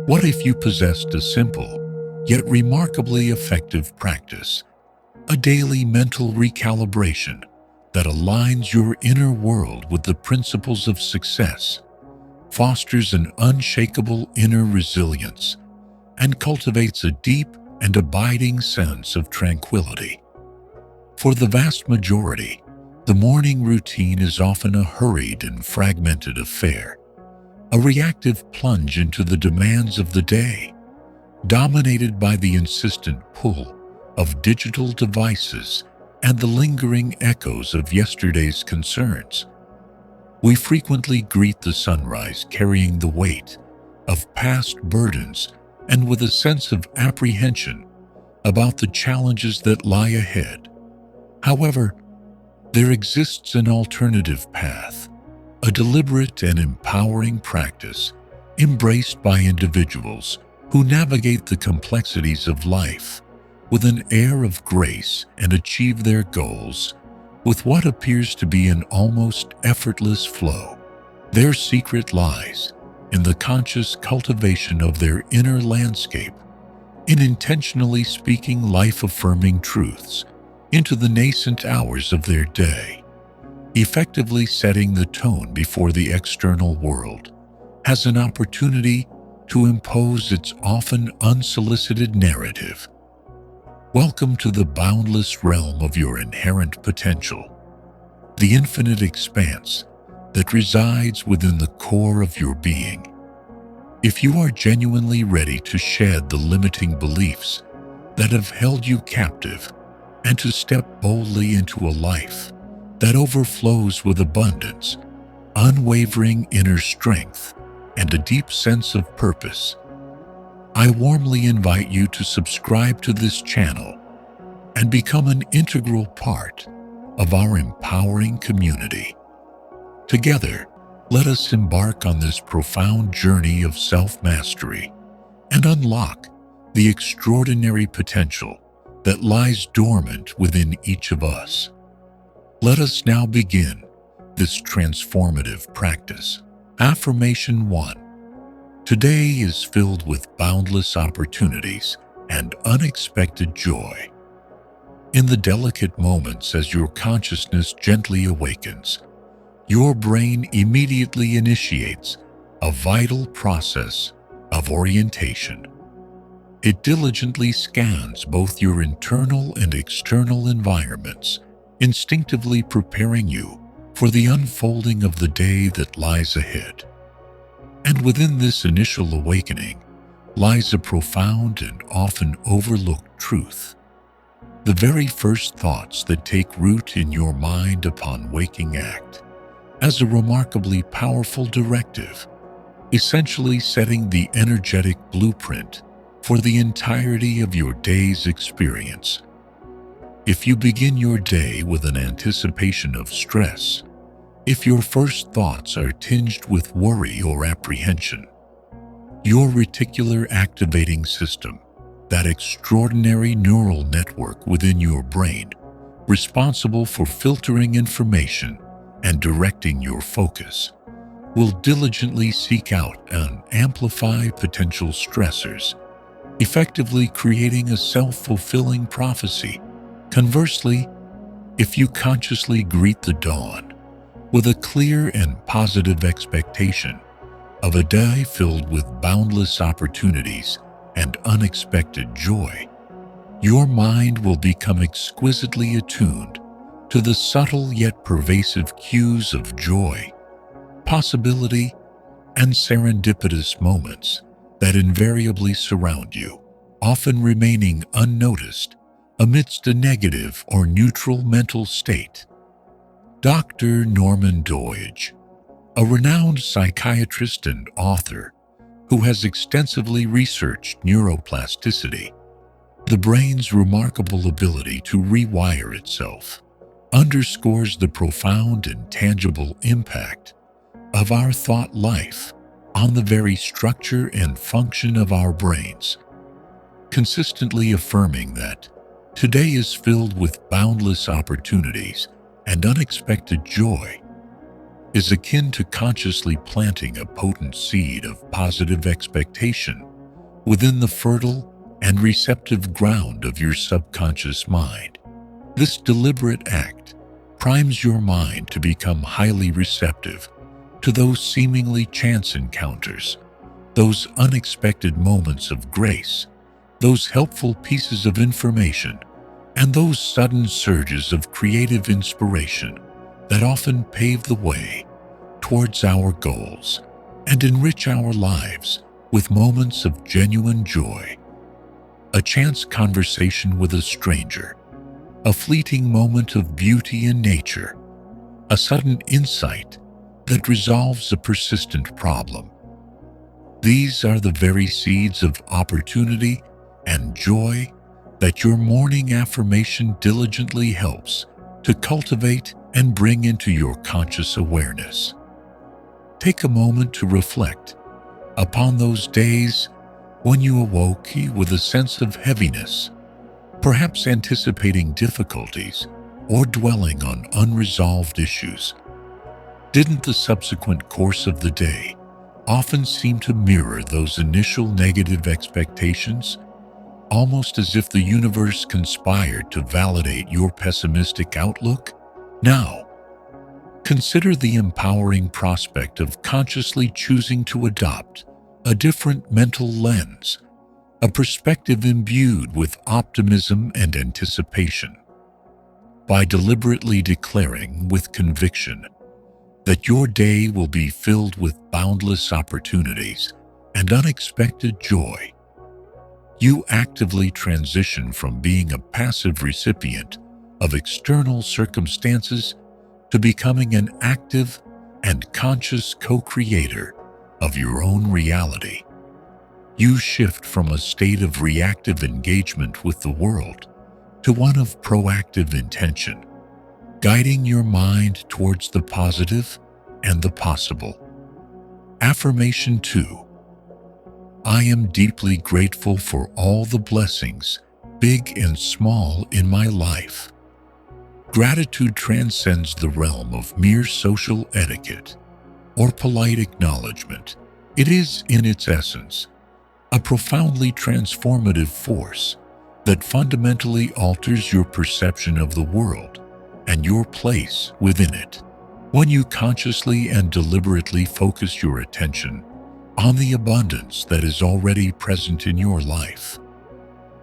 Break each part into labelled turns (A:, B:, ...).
A: What if you possessed a simple, yet remarkably effective practice, a daily mental recalibration that aligns your inner world with the principles of success, fosters an unshakable inner resilience, and cultivates a deep and abiding sense of tranquility? For the vast majority, the morning routine is often a hurried and fragmented affair, a reactive plunge into the demands of the day, dominated by the insistent pull of digital devices and the lingering echoes of yesterday's concerns. We frequently greet the sunrise carrying the weight of past burdens and with a sense of apprehension about the challenges that lie ahead. However, there exists an alternative path, a deliberate and empowering practice embraced by individuals who navigate the complexities of life with an air of grace and achieve their goals with what appears to be an almost effortless flow. Their secret lies in the conscious cultivation of their inner landscape, in intentionally speaking life-affirming truths into the nascent hours of their day, effectively setting the tone before the external world has an opportunity to impose its often unsolicited narrative. Welcome to the boundless realm of your inherent potential, the infinite expanse that resides within the core of your being. If you are genuinely ready to shed the limiting beliefs that have held you captive and to step boldly into a life that overflows with abundance, unwavering inner strength, and a deep sense of purpose, I warmly invite you to subscribe to this channel and become an integral part of our empowering community. Together, let us embark on this profound journey of self-mastery and unlock the extraordinary potential that lies dormant within each of us. Let us now begin this transformative practice. Affirmation 1. Today is filled with boundless opportunities and unexpected joy. In the delicate moments as your consciousness gently awakens, your brain immediately initiates a vital process of orientation. It diligently scans both your internal and external environments, instinctively preparing you for the unfolding of the day that lies ahead. And within this initial awakening lies a profound and often overlooked truth. The very first thoughts that take root in your mind upon waking act as a remarkably powerful directive, essentially setting the energetic blueprint for the entirety of your day's experience. If you begin your day with an anticipation of stress, if your first thoughts are tinged with worry or apprehension, your reticular activating system, that extraordinary neural network within your brain, responsible for filtering information and directing your focus, will diligently seek out and amplify potential stressors, effectively creating a self-fulfilling prophecy. Conversely, if you consciously greet the dawn with a clear and positive expectation of a day filled with boundless opportunities and unexpected joy, your mind will become exquisitely attuned to the subtle yet pervasive cues of joy, possibility, and serendipitous moments that invariably surround you, often remaining unnoticed amidst a negative or neutral mental state. Dr. Norman Doidge, a renowned psychiatrist and author who has extensively researched neuroplasticity, the brain's remarkable ability to rewire itself, underscores the profound and tangible impact of our thought life on the very structure and function of our brains, consistently affirming that today is filled with boundless opportunities and unexpected joy is akin to consciously planting a potent seed of positive expectation within the fertile and receptive ground of your subconscious mind. This deliberate act primes your mind to become highly receptive to those seemingly chance encounters, those unexpected moments of grace, those helpful pieces of information, and those sudden surges of creative inspiration that often pave the way towards our goals and enrich our lives with moments of genuine joy. A chance conversation with a stranger, a fleeting moment of beauty in nature, a sudden insight that resolves a persistent problem. These are the very seeds of opportunity and joy that your morning affirmation diligently helps to cultivate and bring into your conscious awareness. Take a moment to reflect upon those days when you awoke with a sense of heaviness, perhaps anticipating difficulties or dwelling on unresolved issues. Didn't the subsequent course of the day often seem to mirror those initial negative expectations, almost as if the universe conspired to validate your pessimistic outlook? Now, consider the empowering prospect of consciously choosing to adopt a different mental lens, a perspective imbued with optimism and anticipation. By deliberately declaring with conviction that your day will be filled with boundless opportunities and unexpected joy, you actively transition from being a passive recipient of external circumstances to becoming an active and conscious co-creator of your own reality. You shift from a state of reactive engagement with the world to one of proactive intention, guiding your mind towards the positive and the possible. Affirmation 2. I am deeply grateful for all the blessings, big and small, in my life. Gratitude transcends the realm of mere social etiquette or polite acknowledgement. It is, in its essence, a profoundly transformative force that fundamentally alters your perception of the world and your place within it. When you consciously and deliberately focus your attention on the abundance that is already present in your life,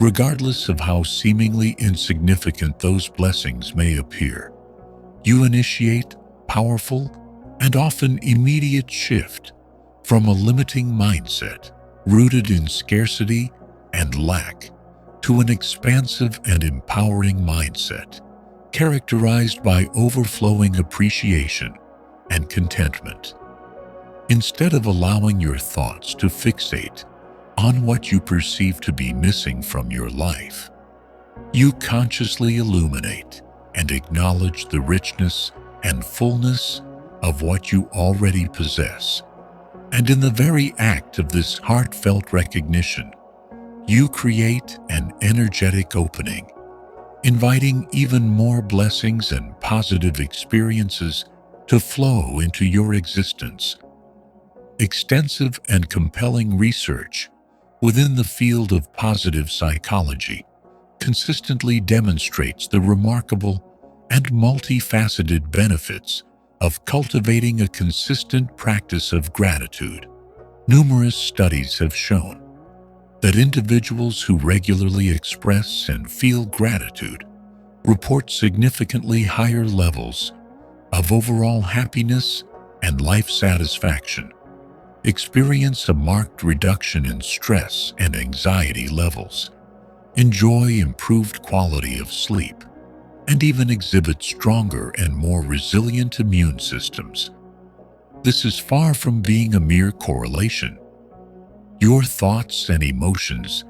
A: regardless of how seemingly insignificant those blessings may appear, you initiate powerful and often immediate shift from a limiting mindset rooted in scarcity and lack to an expansive and empowering mindset characterized by overflowing appreciation and contentment. Instead of allowing your thoughts to fixate on what you perceive to be missing from your life, you consciously illuminate and acknowledge the richness and fullness of what you already possess. And in the very act of this heartfelt recognition, you create an energetic opening, inviting even more blessings and positive experiences to flow into your existence. Extensive and compelling research within the field of positive psychology consistently demonstrates the remarkable and multifaceted benefits of cultivating a consistent practice of gratitude. Numerous studies have shown that individuals who regularly express and feel gratitude report significantly higher levels of overall happiness and life satisfaction, experience a marked reduction in stress and anxiety levels, enjoy improved quality of sleep, and even exhibit stronger and more resilient immune systems. This is far from being a mere correlation. Your thoughts and emotions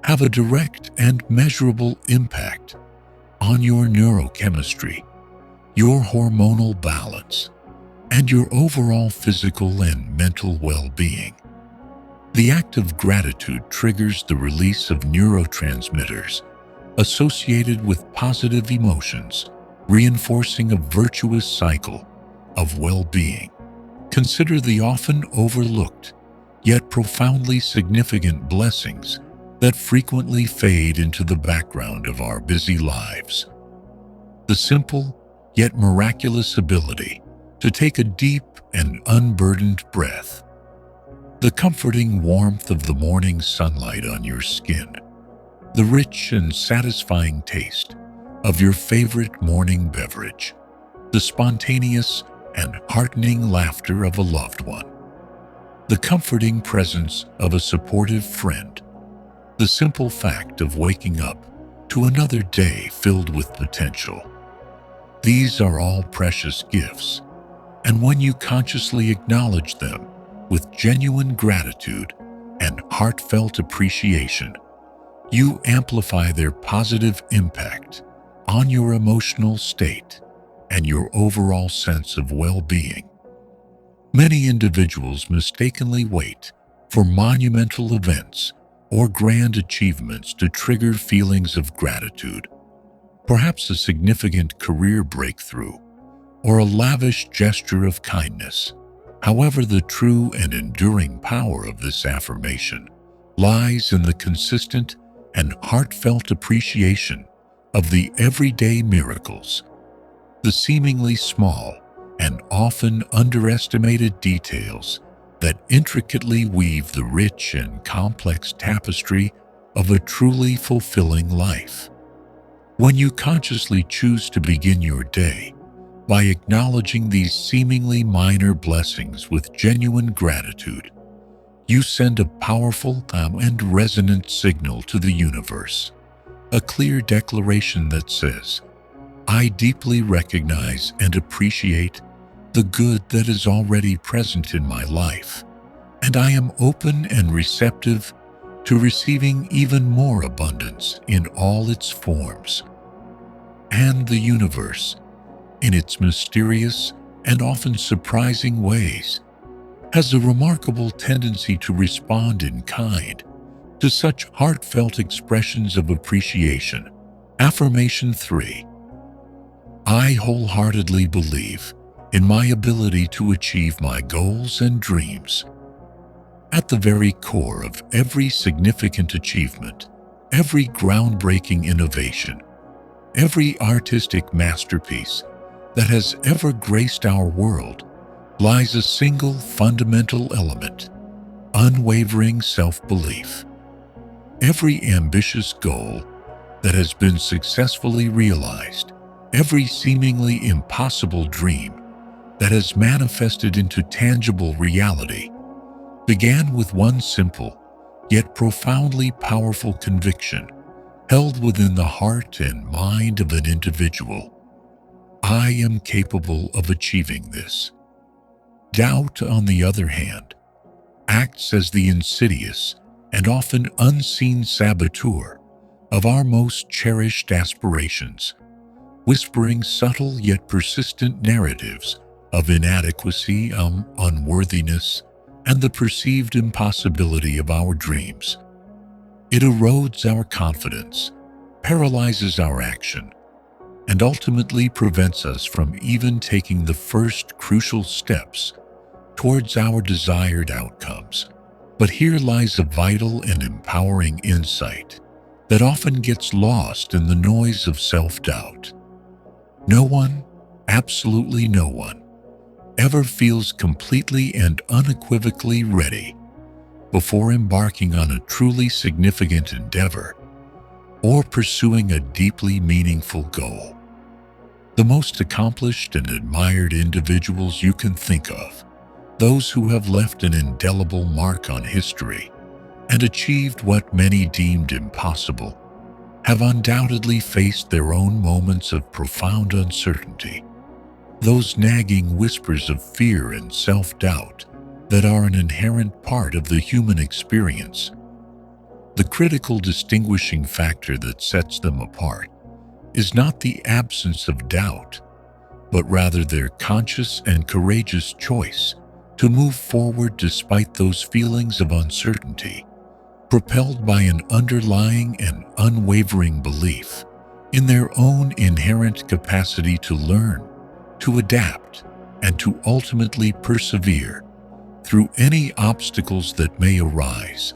A: have a direct and measurable impact on your neurochemistry, your hormonal balance, and your overall physical and mental well-being. The act of gratitude triggers the release of neurotransmitters associated with positive emotions, reinforcing a virtuous cycle of well-being. Consider the often overlooked yet profoundly significant blessings that frequently fade into the background of our busy lives. The simple yet miraculous ability to take a deep and unburdened breath, the comforting warmth of the morning sunlight on your skin, the rich and satisfying taste of your favorite morning beverage, the spontaneous and heartening laughter of a loved one, the comforting presence of a supportive friend, the simple fact of waking up to another day filled with potential. These are all precious gifts, and when you consciously acknowledge them with genuine gratitude and heartfelt appreciation, you amplify their positive impact on your emotional state and your overall sense of well-being. Many individuals mistakenly wait for monumental events or grand achievements to trigger feelings of gratitude, perhaps a significant career breakthrough or a lavish gesture of kindness. However, the true and enduring power of this affirmation lies in the consistent and heartfelt appreciation of the everyday miracles, the seemingly small and often underestimated details that intricately weave the rich and complex tapestry of a truly fulfilling life. When you consciously choose to begin your day by acknowledging these seemingly minor blessings with genuine gratitude, you send a powerful and resonant signal to the universe, a clear declaration that says, "I deeply recognize and appreciate the good that is already present in my life, and I am open and receptive to receiving even more abundance in all its forms." And the universe, in its mysterious and often surprising ways, has a remarkable tendency to respond in kind to such heartfelt expressions of appreciation. Affirmation 3. I wholeheartedly believe in my ability to achieve my goals and dreams. At the very core of every significant achievement, every groundbreaking innovation, every artistic masterpiece that has ever graced our world, lies a single fundamental element: unwavering self-belief. Every ambitious goal that has been successfully realized, every seemingly impossible dream that has manifested into tangible reality, began with one simple, yet profoundly powerful conviction held within the heart and mind of an individual: I am capable of achieving this. Doubt, on the other hand, acts as the insidious and often unseen saboteur of our most cherished aspirations, whispering subtle yet persistent narratives of inadequacy, unworthiness, and the perceived impossibility of our dreams. It erodes our confidence, paralyzes our action, and ultimately prevents us from even taking the first crucial steps towards our desired outcomes. But here lies a vital and empowering insight that often gets lost in the noise of self-doubt. No one, absolutely no one, ever feels completely and unequivocally ready before embarking on a truly significant endeavor or pursuing a deeply meaningful goal. The most accomplished and admired individuals you can think of, those who have left an indelible mark on history and achieved what many deemed impossible, have undoubtedly faced their own moments of profound uncertainty, those nagging whispers of fear and self-doubt that are an inherent part of the human experience. The critical distinguishing factor that sets them apart is not the absence of doubt, but rather their conscious and courageous choice to move forward despite those feelings of uncertainty, propelled by an underlying and unwavering belief in their own inherent capacity to learn, to adapt, and to ultimately persevere through any obstacles that may arise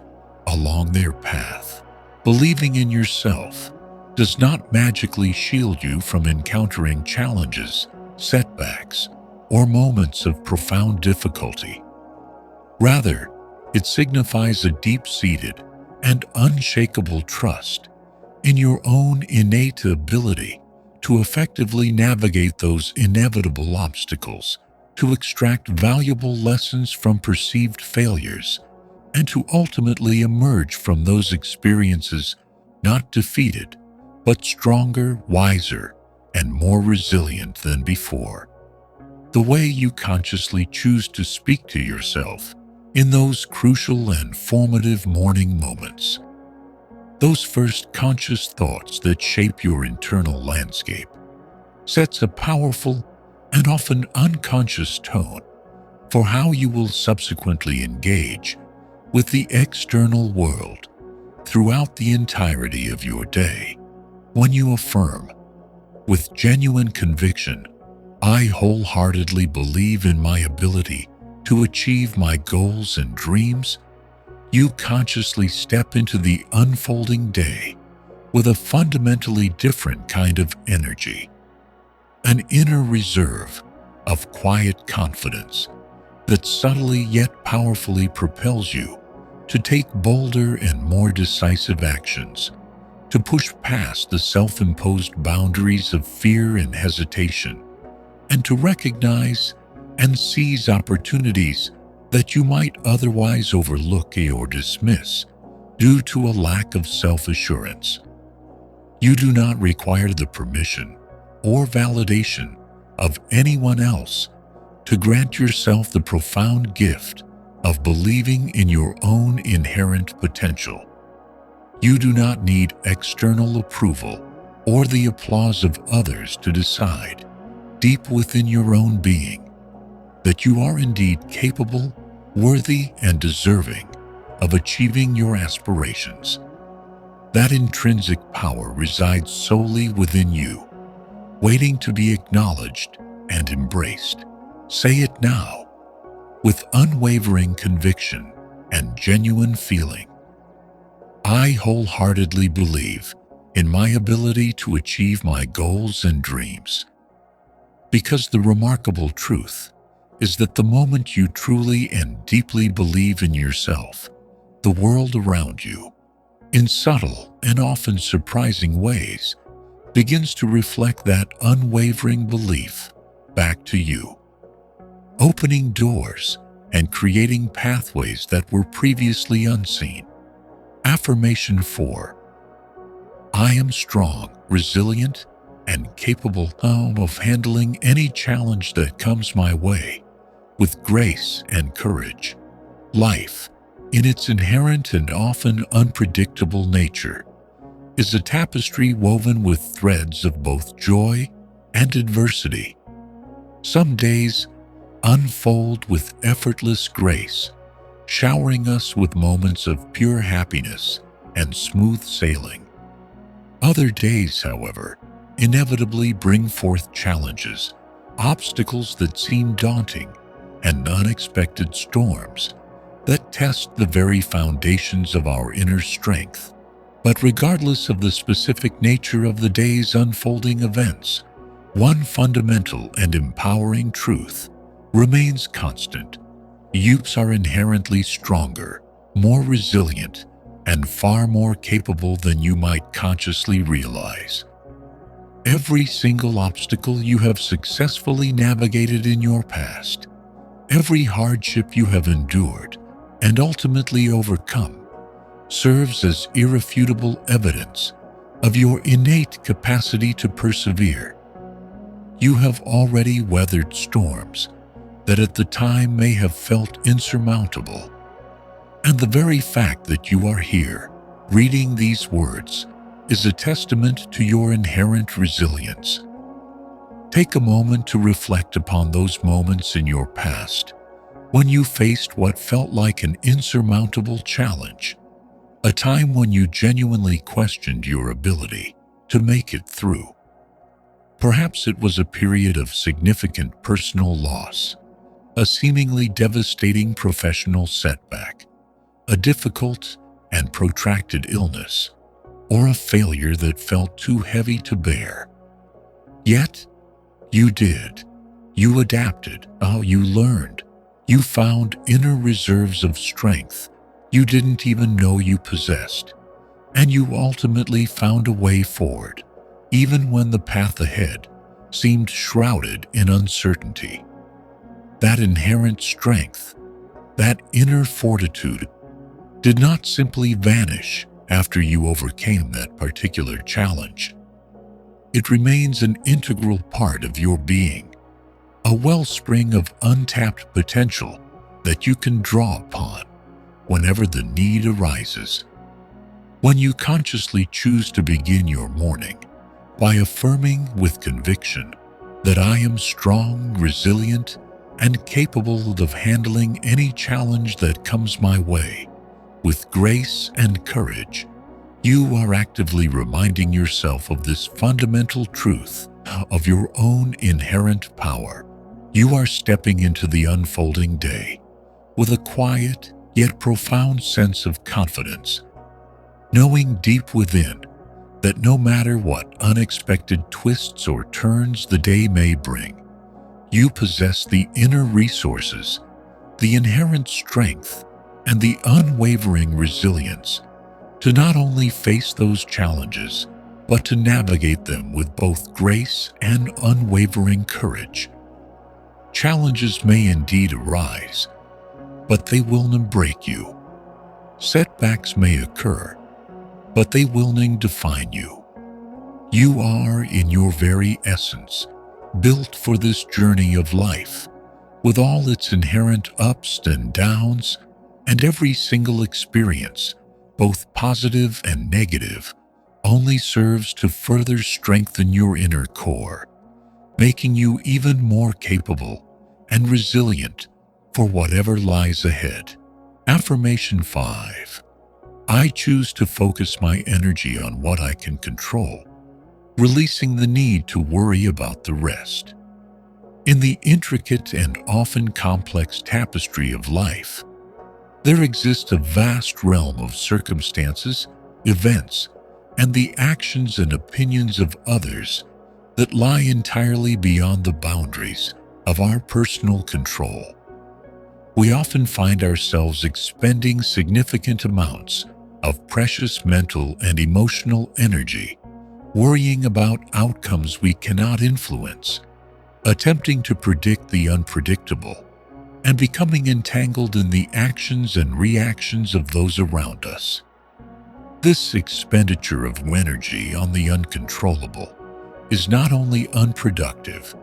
A: along their path. Believing in yourself does not magically shield you from encountering challenges, setbacks, or moments of profound difficulty. Rather, it signifies a deep-seated and unshakable trust in your own innate ability to effectively navigate those inevitable obstacles, to extract valuable lessons from perceived failures, and to ultimately emerge from those experiences not defeated, but stronger, wiser, and more resilient than before. The way you consciously choose to speak to yourself in those crucial and formative morning moments, those first conscious thoughts that shape your internal landscape, sets a powerful and often unconscious tone for how you will subsequently engage with the external world throughout the entirety of your day. When you affirm, with genuine conviction, "I wholeheartedly believe in my ability to achieve my goals and dreams," you consciously step into the unfolding day with a fundamentally different kind of energy, an inner reserve of quiet confidence that subtly yet powerfully propels you to take bolder and more decisive actions, to push past the self-imposed boundaries of fear and hesitation, and to recognize and seize opportunities that you might otherwise overlook or dismiss due to a lack of self-assurance. You do not require the permission or validation of anyone else to grant yourself the profound gift of believing in your own inherent potential. You do not need external approval or the applause of others to decide, deep within your own being, that you are indeed capable, worthy, and deserving of achieving your aspirations. That intrinsic power resides solely within you, waiting to be acknowledged and embraced. Say it now, with unwavering conviction and genuine feeling. "I wholeheartedly believe in my ability to achieve my goals and dreams." Because the remarkable truth is that the moment you truly and deeply believe in yourself, the world around you, in subtle and often surprising ways, begins to reflect that unwavering belief back to you, opening doors and creating pathways that were previously unseen. Affirmation 4. I am strong, resilient, and capable of handling any challenge that comes my way with grace and courage. Life, in its inherent and often unpredictable nature, is a tapestry woven with threads of both joy and adversity. Some days unfold with effortless grace, showering us with moments of pure happiness and smooth sailing. Other days, however, inevitably bring forth challenges, obstacles that seem daunting, and unexpected storms that test the very foundations of our inner strength. But regardless of the specific nature of the day's unfolding events, one fundamental and empowering truth remains constant. You are inherently stronger, more resilient, and far more capable than you might consciously realize. Every single obstacle you have successfully navigated in your past, every hardship you have endured and ultimately overcome, serves as irrefutable evidence of your innate capacity to persevere. You have already weathered storms that at the time may have felt insurmountable, and the very fact that you are here, reading these words, is a testament to your inherent resilience. Take a moment to reflect upon those moments in your past when you faced what felt like an insurmountable challenge, a time when you genuinely questioned your ability to make it through. Perhaps it was a period of significant personal loss, a seemingly devastating professional setback, a difficult and protracted illness, or a failure that felt too heavy to bear. Yet, you did. You adapted. You learned. You found inner reserves of strength you didn't even know you possessed. And you ultimately found a way forward, even when the path ahead seemed shrouded in uncertainty. That inherent strength, that inner fortitude, did not simply vanish after you overcame that particular challenge. It remains an integral part of your being, a wellspring of untapped potential that you can draw upon whenever the need arises. When you consciously choose to begin your morning by affirming with conviction that I am strong, resilient, and capable of handling any challenge that comes my way, with grace and courage, you are actively reminding yourself of this fundamental truth of your own inherent power. You are stepping into the unfolding day with a quiet yet profound sense of confidence, knowing deep within that no matter what unexpected twists or turns the day may bring, you possess the inner resources, the inherent strength, and the unwavering resilience to not only face those challenges, but to navigate them with both grace and unwavering courage. Challenges may indeed arise, but they will not break you. Setbacks may occur, but they will not define you. You are, in your very essence, built for this journey of life, with all its inherent ups and downs, and every single experience, both positive and negative, only serves to further strengthen your inner core, making you even more capable and resilient for whatever lies ahead. Affirmation 5. I choose to focus my energy on what I can control, releasing the need to worry about the rest. In the intricate and often complex tapestry of life, there exists a vast realm of circumstances, events, and the actions and opinions of others that lie entirely beyond the boundaries of our personal control. We often find ourselves expending significant amounts of precious mental and emotional energy, worrying about outcomes we cannot influence, attempting to predict the unpredictable, and becoming entangled in the actions and reactions of those around us. This expenditure of energy on the uncontrollable is not only unproductive,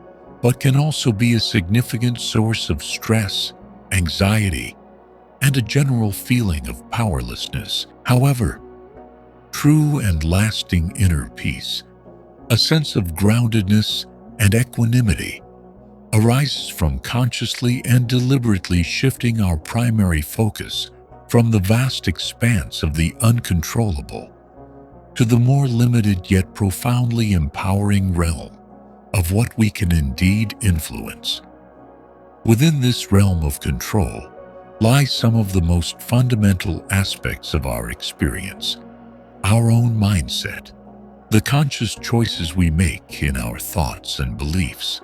A: but can also be a significant source of stress, anxiety, and a general feeling of powerlessness. However, true and lasting inner peace, a sense of groundedness and equanimity, arises from consciously and deliberately shifting our primary focus from the vast expanse of the uncontrollable to the more limited yet profoundly empowering realm of what we can indeed influence. Within this realm of control lie some of the most fundamental aspects of our experience: our own mindset, the conscious choices we make in our thoughts and beliefs,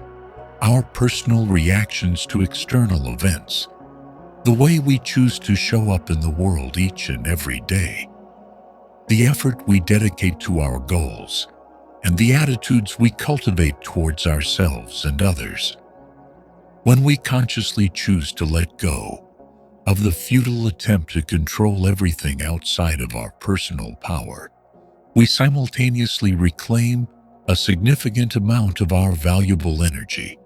A: our personal reactions to external events, the way we choose to show up in the world each and every day, the effort we dedicate to our goals, and the attitudes we cultivate towards ourselves and others. When we consciously choose to let go of the futile attempt to control everything outside of our personal power, we simultaneously reclaim a significant amount of our valuable energy,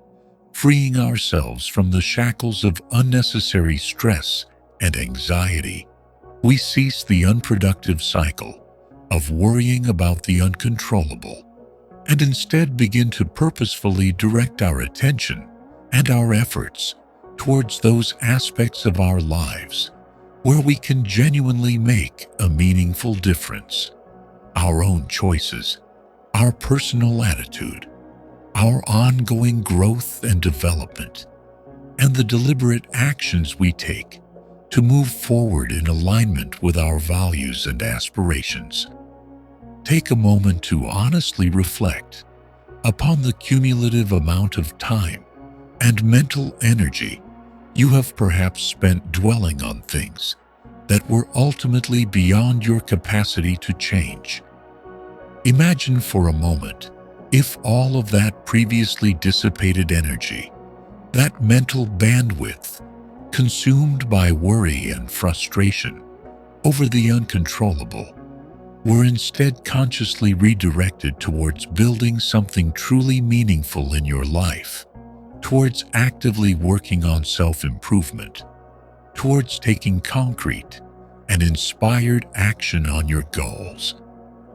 A: freeing ourselves from the shackles of unnecessary stress and anxiety. We cease the unproductive cycle of worrying about the uncontrollable and instead begin to purposefully direct our attention and our efforts towards those aspects of our lives where we can genuinely make a meaningful difference. Our own choices, our personal attitude, our ongoing growth and development, and the deliberate actions we take to move forward in alignment with our values and aspirations. Take a moment to honestly reflect upon the cumulative amount of time and mental energy you have perhaps spent dwelling on things that were ultimately beyond your capacity to change. Imagine for a moment if all of that previously dissipated energy, that mental bandwidth, consumed by worry and frustration over the uncontrollable, were instead consciously redirected towards building something truly meaningful in your life, towards actively working on self-improvement, towards taking concrete and inspired action on your goals,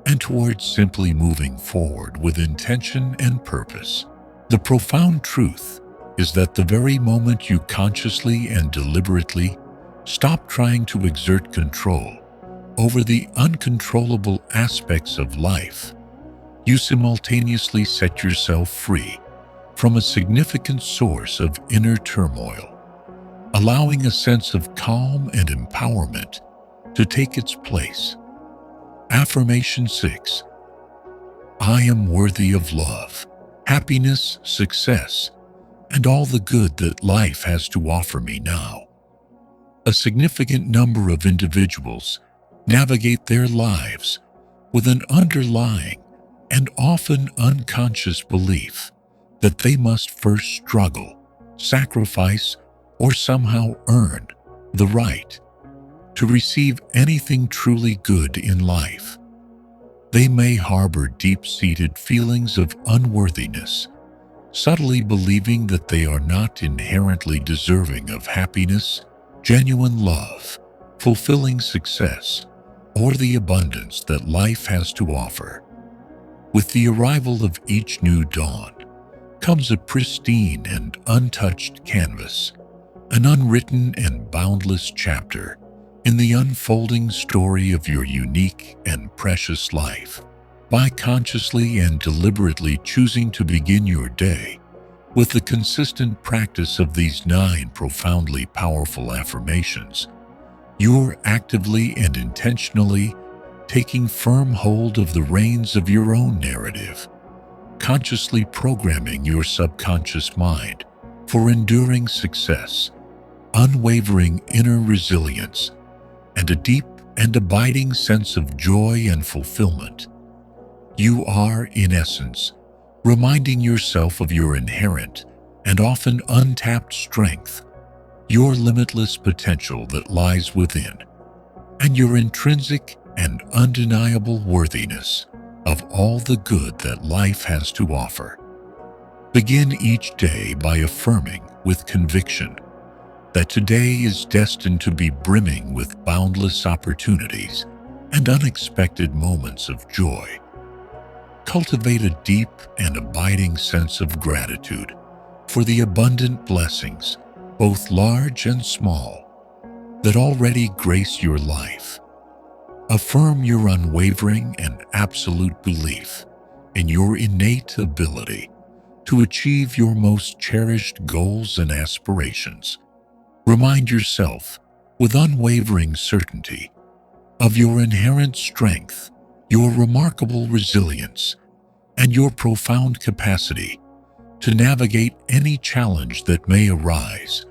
A: and towards simply moving forward with intention and purpose. The profound truth is that the very moment you consciously and deliberately stop trying to exert control over the uncontrollable aspects of life, you simultaneously set yourself free from a significant source of inner turmoil, allowing a sense of calm and empowerment to take its place. Affirmation 6. I am worthy of love, happiness, success, and all the good that life has to offer me now. A significant number of individuals navigate their lives with an underlying and often unconscious belief that they must first struggle, sacrifice, or somehow earn the right to receive anything truly good in life. They may harbor deep-seated feelings of unworthiness, subtly believing that they are not inherently deserving of happiness, genuine love, fulfilling success, or the abundance that life has to offer. With the arrival of each new dawn comes a pristine and untouched canvas, an unwritten and boundless chapter in the unfolding story of your unique and precious life. By consciously and deliberately choosing to begin your day with the consistent practice of these 9 profoundly powerful affirmations, you're actively and intentionally taking firm hold of the reins of your own narrative, consciously programming your subconscious mind for enduring success, unwavering inner resilience, and a deep and abiding sense of joy and fulfillment. You are, in essence, reminding yourself of your inherent and often untapped strength, your limitless potential that lies within, and your intrinsic and undeniable worthiness of all the good that life has to offer. Begin each day by affirming with conviction that today is destined to be brimming with boundless opportunities and unexpected moments of joy. Cultivate a deep and abiding sense of gratitude for the abundant blessings, both large and small, that already grace your life. Affirm your unwavering and absolute belief in your innate ability to achieve your most cherished goals and aspirations. Remind yourself with unwavering certainty of your inherent strength, your remarkable resilience, and your profound capacity to navigate any challenge that may arise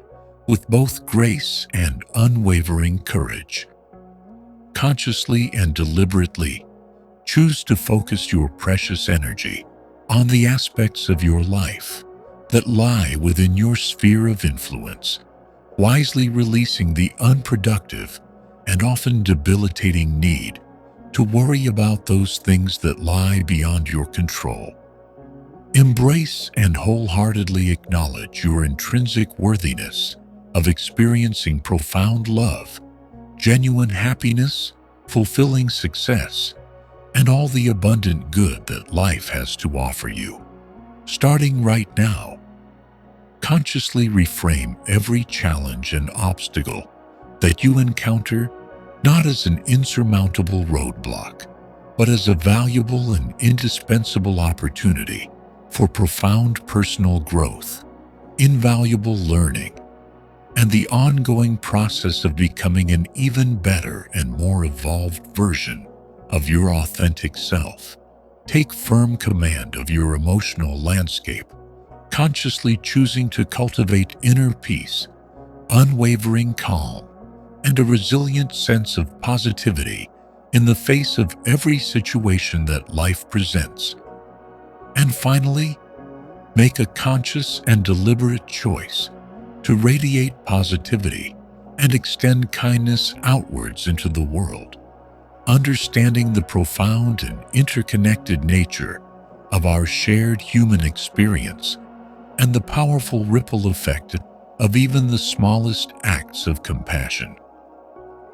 A: with both grace and unwavering courage. Consciously and deliberately choose to focus your precious energy on the aspects of your life that lie within your sphere of influence, wisely releasing the unproductive and often debilitating need to worry about those things that lie beyond your control. Embrace and wholeheartedly acknowledge your intrinsic worthiness of experiencing profound love, genuine happiness, fulfilling success, and all the abundant good that life has to offer you. Starting right now, consciously reframe every challenge and obstacle that you encounter not as an insurmountable roadblock, but as a valuable and indispensable opportunity for profound personal growth. invaluable learning, and the ongoing process of becoming an even better and more evolved version of your authentic self. Take firm command of your emotional landscape, consciously choosing to cultivate inner peace, unwavering calm, and a resilient sense of positivity in the face of every situation that life presents. And finally, make a conscious and deliberate choice to radiate positivity and extend kindness outwards into the world, understanding the profound and interconnected nature of our shared human experience and the powerful ripple effect of even the smallest acts of compassion.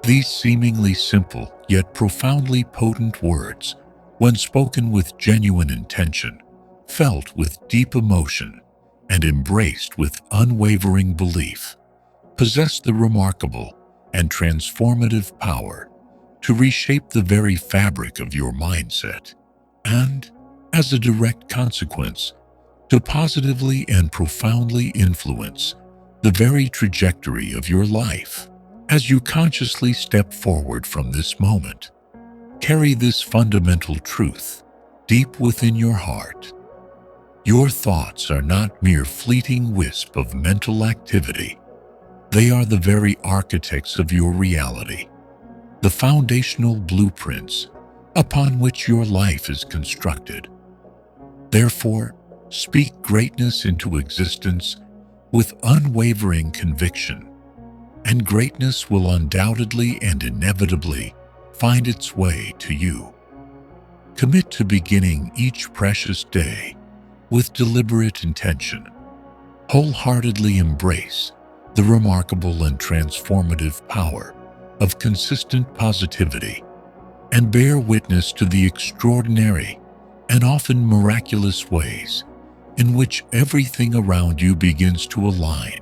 A: These seemingly simple yet profoundly potent words, when spoken with genuine intention, felt with deep emotion, and embraced with unwavering belief, possess the remarkable and transformative power to reshape the very fabric of your mindset, and, as a direct consequence, to positively and profoundly influence the very trajectory of your life. As you consciously step forward from this moment, carry this fundamental truth deep within your heart. Your thoughts are not mere fleeting wisp of mental activity. They are the very architects of your reality, the foundational blueprints upon which your life is constructed. Therefore, speak greatness into existence with unwavering conviction, and greatness will undoubtedly and inevitably find its way to you. Commit to beginning each precious day with deliberate intention. Wholeheartedly embrace the remarkable and transformative power of consistent positivity, and bear witness to the extraordinary and often miraculous ways in which everything around you begins to align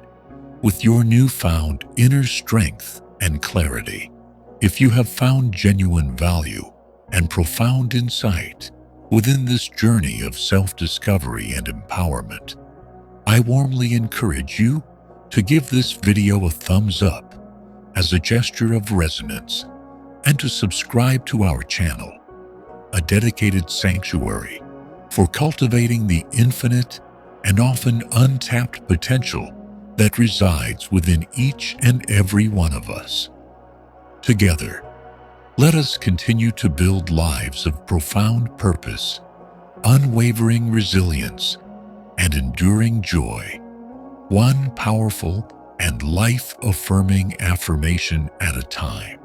A: with your newfound inner strength and clarity. If you have found genuine value and profound insight within this journey of self-discovery and empowerment, I warmly encourage you to give this video a thumbs up as a gesture of resonance, and to subscribe to our channel, a dedicated sanctuary for cultivating the infinite and often untapped potential that resides within each and every one of us. Together, let us continue to build lives of profound purpose, unwavering resilience, and enduring joy, one powerful and life-affirming affirmation at a time.